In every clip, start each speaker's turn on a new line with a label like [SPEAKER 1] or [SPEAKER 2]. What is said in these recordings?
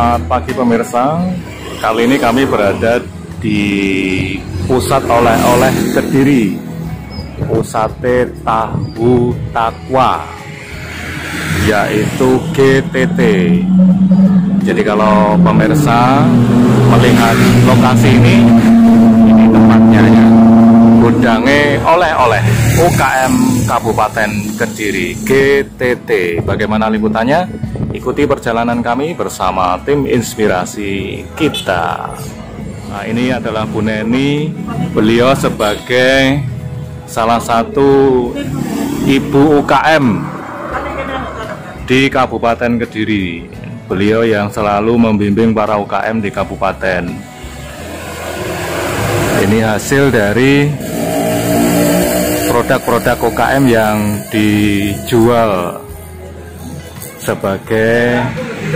[SPEAKER 1] Selamat pagi pemirsa. Kali ini kami berada di pusat oleh-oleh Kediri, Pusate Tahu Takwa, yaitu GTT. Jadi kalau pemirsa melihat lokasi ini tempatnya ya, gudangnya oleh-oleh UKM Kabupaten Kediri, GTT. Bagaimana liputannya? Ikuti perjalanan kami bersama tim inspirasi kita. Nah, ini adalah Bu Neni. Beliau sebagai salah satu ibu UKM di Kabupaten Kediri. Beliau yang selalu membimbing para UKM di kabupaten. Ini hasil dari produk-produk UKM yang dijual sebagai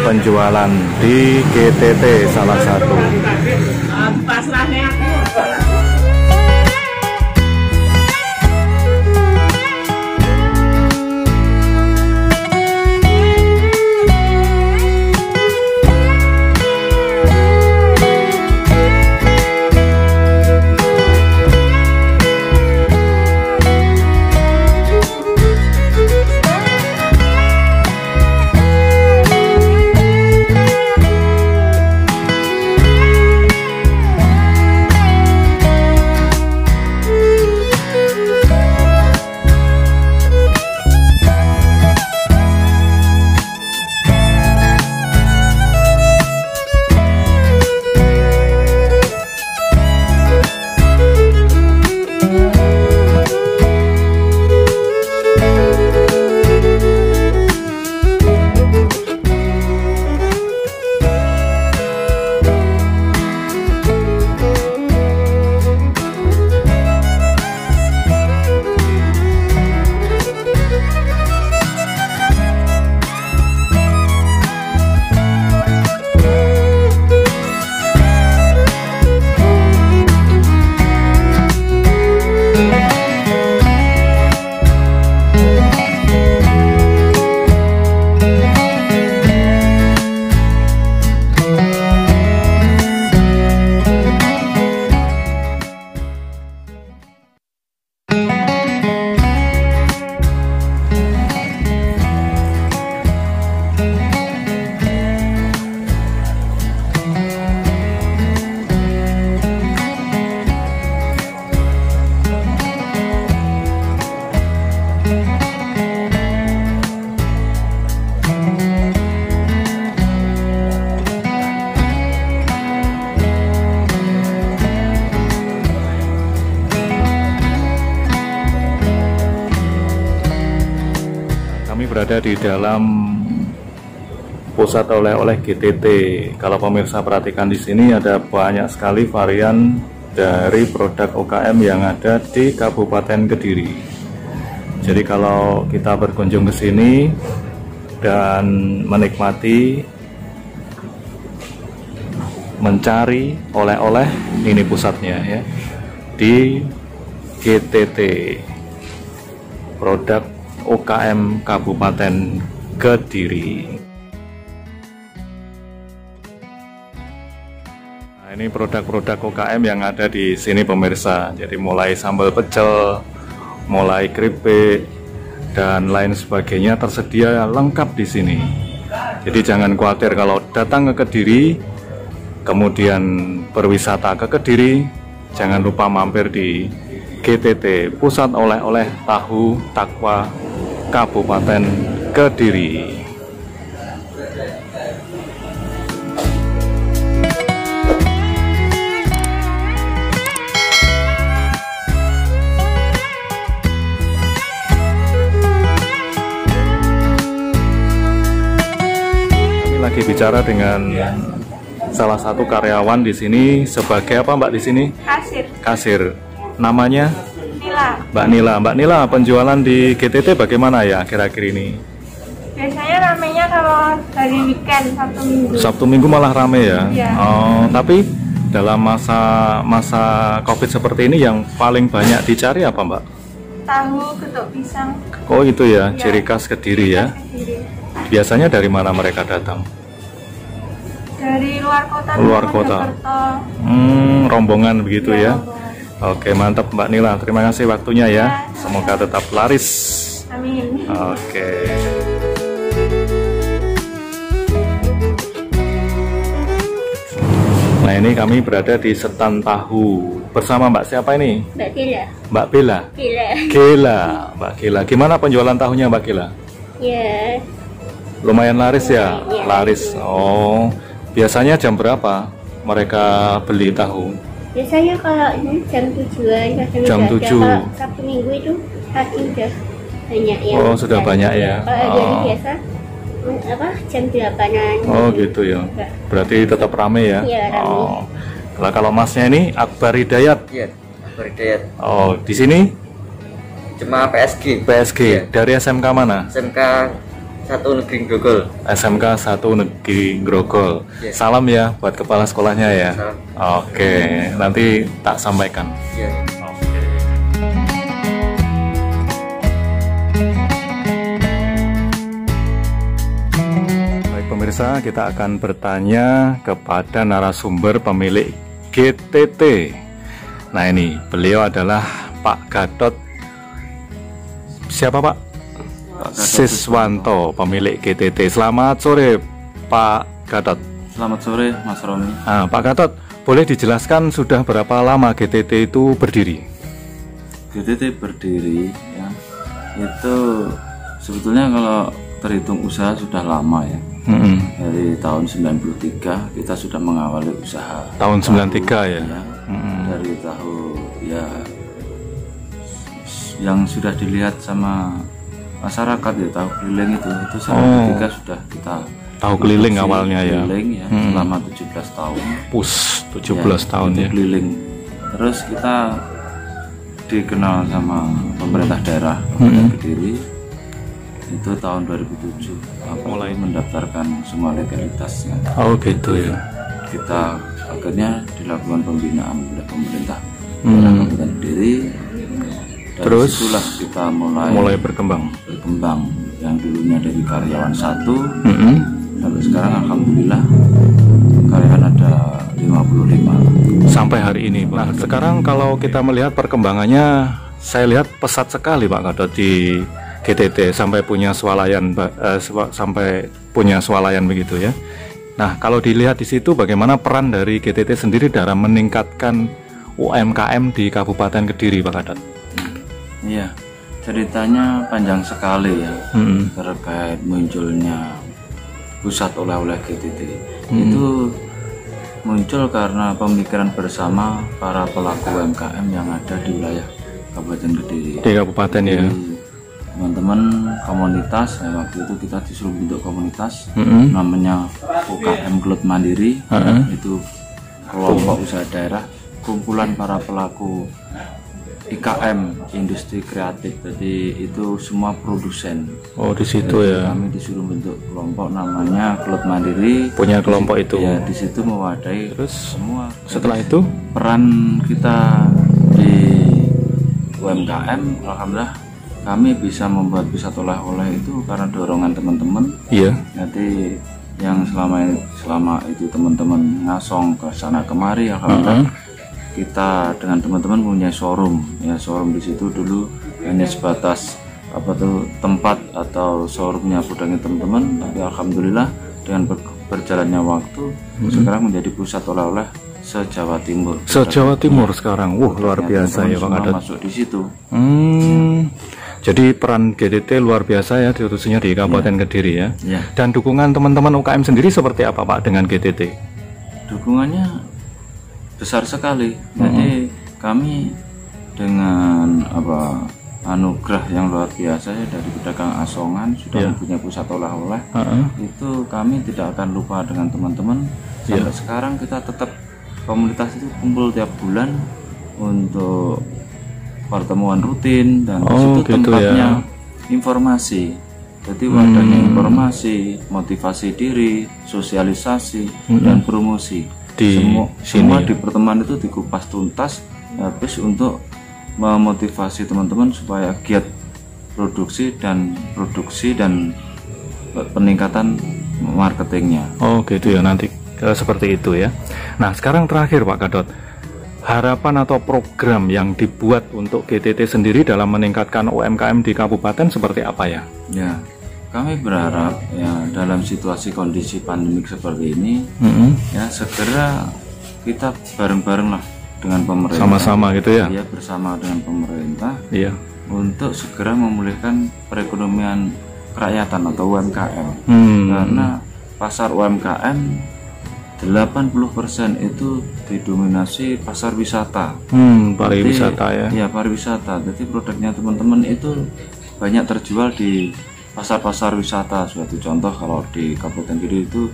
[SPEAKER 1] penjualan di GTT salah satu. Kami berada di dalam pusat oleh-oleh GTT. Kalau pemirsa perhatikan di sini ada banyak sekali varian dari produk UKM yang ada di Kabupaten Kediri. Jadi kalau kita berkunjung ke sini dan menikmati mencari oleh-oleh, ini pusatnya ya, di GTT, produk UKM Kabupaten Kediri. Nah, ini produk-produk UKM yang ada di sini pemirsa. Jadi mulai sambal pecel, mulai keripik dan lain sebagainya tersedia lengkap di sini. Jadi jangan khawatir kalau datang ke Kediri, kemudian berwisata ke Kediri, jangan lupa mampir di GTT, Pusat Oleh-oleh Tahu Takwa Kabupaten Kediri. Kami lagi bicara dengan salah satu karyawan di sini. Sebagai apa Mbak di sini?
[SPEAKER 2] Kasir.
[SPEAKER 1] Kasir. Namanya?
[SPEAKER 2] Nila.
[SPEAKER 1] Mbak Nila. Mbak Nila, penjualan di GTT bagaimana ya akhir-akhir ini?
[SPEAKER 2] Biasanya ramenya kalau hari weekend, Sabtu Minggu.
[SPEAKER 1] Sabtu Minggu malah rame ya?
[SPEAKER 2] Iya.
[SPEAKER 1] Oh, tapi dalam masa COVID seperti ini yang paling banyak dicari apa Mbak?
[SPEAKER 2] Tahu, getuk pisang.
[SPEAKER 1] Oh itu ya,
[SPEAKER 2] Iya.
[SPEAKER 1] ciri khas Kediri ya?
[SPEAKER 2] Kediri.
[SPEAKER 1] Biasanya dari mana mereka datang?
[SPEAKER 2] dari luar kota.
[SPEAKER 1] Luar kota. Rombongan begitu ya.
[SPEAKER 2] Rombongan.
[SPEAKER 1] Oke, mantap Mbak Nila. Terima kasih waktunya ya. Semoga tetap laris.
[SPEAKER 2] Amin.
[SPEAKER 1] Oke. Nah, ini kami berada di Setan Tahu bersama Mbak siapa ini?
[SPEAKER 2] Mbak Gila.
[SPEAKER 1] Mbak Bella. Gila, Mbak Gila. Gimana penjualan tahunya Mbak Gila?
[SPEAKER 2] Ya.
[SPEAKER 1] Lumayan laris ya?
[SPEAKER 2] Iya.
[SPEAKER 1] Laris. Oh, biasanya jam berapa mereka beli tahu?
[SPEAKER 2] Biasanya kalau ini jam 7-an, kadang
[SPEAKER 1] Jam
[SPEAKER 2] udah ada.
[SPEAKER 1] 7.
[SPEAKER 2] Kalau Sabtu Minggu itu pagi udah banyak yang.
[SPEAKER 1] Oh, sudah banyak ya?
[SPEAKER 2] Kalau hari biasa jam 8-an.
[SPEAKER 1] Oh, gitu ya. Berarti tetap rame ya?
[SPEAKER 2] Iya, rame.
[SPEAKER 1] Oh. Kalau masnya ini Akbar Hidayat.
[SPEAKER 3] Iya, Akbar Hidayat.
[SPEAKER 1] Oh, di sini
[SPEAKER 3] Jemaah PSG.
[SPEAKER 1] PSG.
[SPEAKER 3] Iya.
[SPEAKER 1] Dari SMK mana?
[SPEAKER 3] SMK 1 Negeri Grogol.
[SPEAKER 1] SMK 1 Negeri Grogol.
[SPEAKER 3] Iya.
[SPEAKER 1] Salam ya buat kepala sekolahnya ya.
[SPEAKER 3] Salam.
[SPEAKER 1] Oke, nanti tak sampaikan.
[SPEAKER 3] Iya.
[SPEAKER 1] Oke. Baik pemirsa, kita akan bertanya kepada narasumber pemilik GTT. Nah ini, beliau adalah Pak Gatot. Siapa Pak? Siswanto, pemilik GTT. Selamat sore Pak Gatot.
[SPEAKER 4] Selamat sore Mas Romi.
[SPEAKER 1] Nah, Pak Gatot, boleh dijelaskan sudah berapa lama GTT itu berdiri?
[SPEAKER 4] GTT berdiri ya, itu sebetulnya kalau terhitung usaha sudah lama ya. Dari tahun 93 kita sudah mengawali usaha.
[SPEAKER 1] Tahun 93 ya?
[SPEAKER 4] Dari tahu ya yang sudah dilihat sama masyarakat ya, tahu keliling itu ketika sudah kita
[SPEAKER 1] Tahu keliling
[SPEAKER 4] produksi
[SPEAKER 1] awalnya ya?
[SPEAKER 4] keliling ya selama 17 tahun.
[SPEAKER 1] 17 tahun
[SPEAKER 4] itu
[SPEAKER 1] ya?
[SPEAKER 4] keliling. Terus kita dikenal sama pemerintah daerah Kabupaten Kediri itu tahun 2007 mulai mendaftarkan semua legalitasnya.
[SPEAKER 1] Oh gitu ya?
[SPEAKER 4] Kita akhirnya dilakukan pembinaan oleh pemerintah daerah Kabupaten Kediri. Dari
[SPEAKER 1] Terus
[SPEAKER 4] situlah kita
[SPEAKER 1] mulai berkembang.
[SPEAKER 4] Yang dulunya dari karyawan 1 sampai sekarang alhamdulillah karyawan ada 55
[SPEAKER 1] sampai hari ini Pak. Nah sekarang kalau kita melihat perkembangannya, saya lihat pesat sekali Pak Gatot di GTT sampai punya swalayan begitu ya. Nah kalau dilihat di situ bagaimana peran dari GTT sendiri dalam meningkatkan UMKM di Kabupaten Kediri Pak Gatot?
[SPEAKER 4] Iya, ceritanya panjang sekali ya terkait munculnya pusat oleh-oleh GTT. Itu muncul karena pemikiran bersama para pelaku UMKM yang ada di wilayah Kabupaten Kediri.
[SPEAKER 1] Di kabupaten ya.
[SPEAKER 4] Teman-teman komunitas, waktu itu kita disuruh bentuk komunitas namanya UKM Kelut Mandiri. Itu kelompok usaha daerah, kumpulan para pelaku IKM, industri kreatif. Jadi itu semua produsen.
[SPEAKER 1] Oh di situ ya.
[SPEAKER 4] Kami disuruh bentuk kelompok namanya Kelut Mandiri.
[SPEAKER 1] Punya kelompok itu.
[SPEAKER 4] Ya di situ mewadahi
[SPEAKER 1] Terus
[SPEAKER 4] semua.
[SPEAKER 1] setelah itu
[SPEAKER 4] Peran kita di UMKM, alhamdulillah kami bisa membuat pusat oleh-oleh itu karena dorongan teman-teman.
[SPEAKER 1] iya.
[SPEAKER 4] Nanti yang selama itu teman-teman ngasong ke sana kemari, alhamdulillah kita dengan teman-teman punya showroom. Ya showroom di situ dulu hanya sebatas tempat atau showroomnya gudangnya teman-teman, tapi alhamdulillah dengan berjalannya waktu sekarang menjadi pusat oleh-oleh se-Jawa Timur.
[SPEAKER 1] Se-Jawa Timur sekarang. Luar biasa ya Pak Gatot.
[SPEAKER 4] Masuk di situ.
[SPEAKER 1] Jadi peran GTT luar biasa ya, khususnya di Kabupaten Kediri ya.
[SPEAKER 4] Ya.
[SPEAKER 1] Dan dukungan teman-teman UKM sendiri seperti apa Pak dengan GTT?
[SPEAKER 4] Dukungannya besar sekali. Jadi kami dengan anugerah yang luar biasa ya dari pedagang asongan sudah mempunyai pusat oleh-oleh. Itu kami tidak akan lupa dengan teman-teman. Sampai sekarang kita tetap komunitas itu kumpul tiap bulan untuk pertemuan rutin dan itu tempatnya informasi. Jadi wadahnya informasi, motivasi diri, sosialisasi dan promosi. Semua di pertemuan itu dikupas tuntas habis untuk memotivasi teman-teman supaya giat produksi dan peningkatan marketingnya.
[SPEAKER 1] Oh gitu ya, nanti seperti itu ya. Nah, sekarang terakhir Pak Gadot, harapan atau program yang dibuat untuk GTT sendiri dalam meningkatkan UMKM di kabupaten seperti apa ya?
[SPEAKER 4] Ya, kami berharap ya dalam situasi kondisi pandemik seperti ini, ya segera kita bareng-bareng lah dengan pemerintah,
[SPEAKER 1] sama-sama gitu ya?
[SPEAKER 4] Ya, bersama dengan pemerintah,
[SPEAKER 1] iya,
[SPEAKER 4] untuk segera memulihkan perekonomian kerakyatan atau UMKM. Karena pasar UMKM 80% itu didominasi pasar wisata.
[SPEAKER 1] Pariwisata ya.
[SPEAKER 4] Iya, pariwisata. Jadi produknya teman-teman itu banyak terjual di pasar-pasar wisata. Suatu contoh kalau di Kabupaten Kediri itu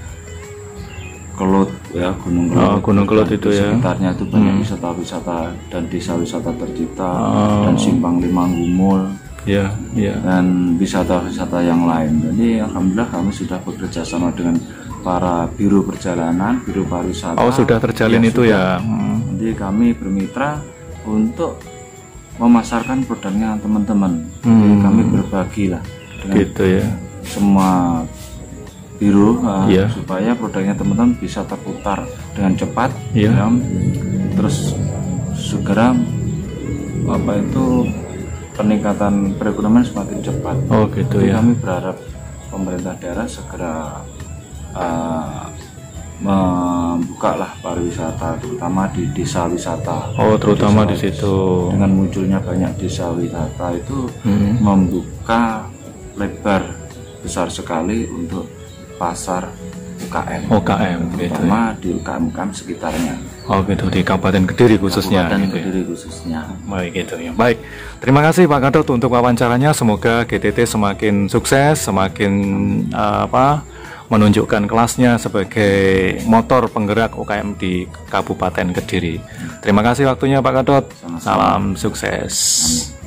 [SPEAKER 4] Kelut ya, Gunung Kelut.
[SPEAKER 1] Gunung Kelut itu ya.
[SPEAKER 4] Sekitarnya itu banyak wisata-wisata dan desa wisata tercipta dan Simpang Lima Gumul.
[SPEAKER 1] Ya, ya.
[SPEAKER 4] Dan wisata-wisata yang lain. Jadi alhamdulillah kami sudah bekerja sama dengan para biro perjalanan, biro pariwisata.
[SPEAKER 1] Oh, sudah terjalin itu
[SPEAKER 4] sudah.
[SPEAKER 1] ya.
[SPEAKER 4] Jadi kami bermitra untuk memasarkan produknya teman-teman. Jadi kami berbagi lah dengan
[SPEAKER 1] Gitu ya.
[SPEAKER 4] semua biro
[SPEAKER 1] Iya.
[SPEAKER 4] supaya produknya teman-teman bisa terputar dengan cepat.
[SPEAKER 1] Iya.
[SPEAKER 4] Ya. Terus segera peningkatan perekonomian semakin cepat.
[SPEAKER 1] Oh gitu
[SPEAKER 4] Jadi
[SPEAKER 1] ya.
[SPEAKER 4] kami berharap pemerintah daerah segera membuka lah pariwisata, terutama di desa wisata.
[SPEAKER 1] Oh, terutama di
[SPEAKER 4] Desa-
[SPEAKER 1] situ.
[SPEAKER 4] Dengan munculnya banyak desa wisata itu membuka lebar besar sekali untuk pasar UKM.
[SPEAKER 1] UKM gitu ya.
[SPEAKER 4] Terutama di UKM sekitarnya.
[SPEAKER 1] Oh gitu, di Kabupaten Kediri khususnya
[SPEAKER 4] Kabupaten
[SPEAKER 1] gitu ya.
[SPEAKER 4] Kediri khususnya.
[SPEAKER 1] Baik gitu ya. Baik. Terima kasih Pak Gadot untuk wawancaranya. Semoga GTT semakin sukses, semakin menunjukkan kelasnya sebagai motor penggerak UKM di Kabupaten Kediri. Terima kasih waktunya Pak Gadot.
[SPEAKER 4] Sama-sama.
[SPEAKER 1] Salam sukses.
[SPEAKER 4] Amin.